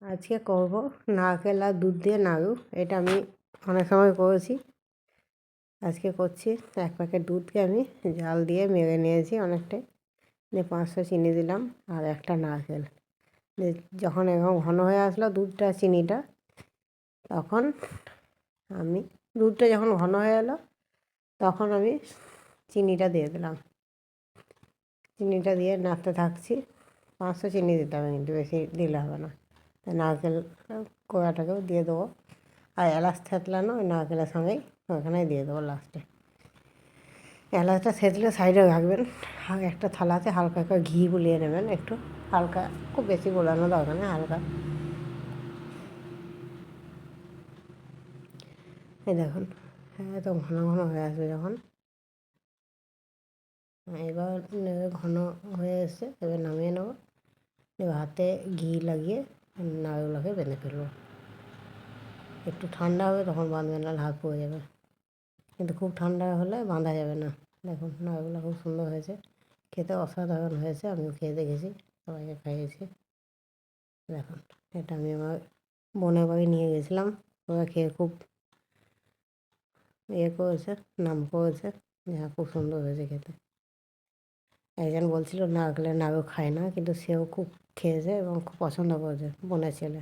আজকে করব নারকেল আর দুধ দিয়ে নাড়ু। এটা আমি অনেক সময় করেছি, আজকে করছি। এক প্যাকেট দুধকে আমি জাল দিয়ে মেরে নিয়েছি অনেকটাই, দিয়ে 500 চিনি দিলাম আর একটা নারকেল দিয়ে যখন এরকম ঘন হয়ে আসলো দুধটা চিনিটা, তখন আমি দুধটা যখন ঘন হয়ে এলো তখন আমি চিনিটা দিয়ে দিলাম। চিনিটা দিয়ে নাড়তে থাকছি। 500 চিনি দিতে হবে, কিন্তু বেশি দিলে হবে না। নারকেল কোড়াটাকেও দিয়ে দেবো, আর এলাচ থেতলানো ওই নারকেলের সঙ্গেই ওখানেই দিয়ে দেবো লাস্টে। এলাচটা থেতলে সাইডে রাখবেন, আর একটা থালাতে হালকা করে ঘি গুলিয়ে নেবেন, একটু হালকা, খুব বেশি গোলানো দরকার নেই, হালকা। এই দেখুন, হ্যাঁ, তো ঘন ঘন হয়ে আসবে যখন। এবার ঘন হয়ে এসছে, এবার নামিয়ে নেবো। এবার হাতে ঘি লাগিয়ে নাড়ুগুলোকে বেঁধে ফেলবো। একটু ঠান্ডা হবে তখন বাঁধবেন, না হাত পুড়ে যাবে। কিন্তু খুব ঠান্ডা হলে বাঁধা যাবে না। দেখুন নাড়ুগুলো খুব সুন্দর হয়েছে, খেতে অসাধারণ হয়েছে। আমিও খেয়ে দেখেছি, সবাইকে খাইয়েছি। দেখুন, এটা আমি আমার বোনের বাড়ি নিয়ে গেছিলাম, ওরা খেয়ে খুব করেছে, নাম করেছে, যা খুব সুন্দর হয়েছে খেতে। একজন বলছিল নারকেলের নাড়ু খায় না, কিন্তু সেও খুব খেয়েছে এবং খুব পছন্দ করেছে, বোনের ছেলে।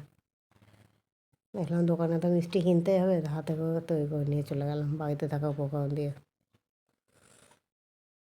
দেখলাম দোকানে তো মিষ্টি কিনতেই হবে, হাতে করে তৈরি করে নিয়ে চলে গেলাম বাড়িতে থাকা উপকরণ দিয়ে।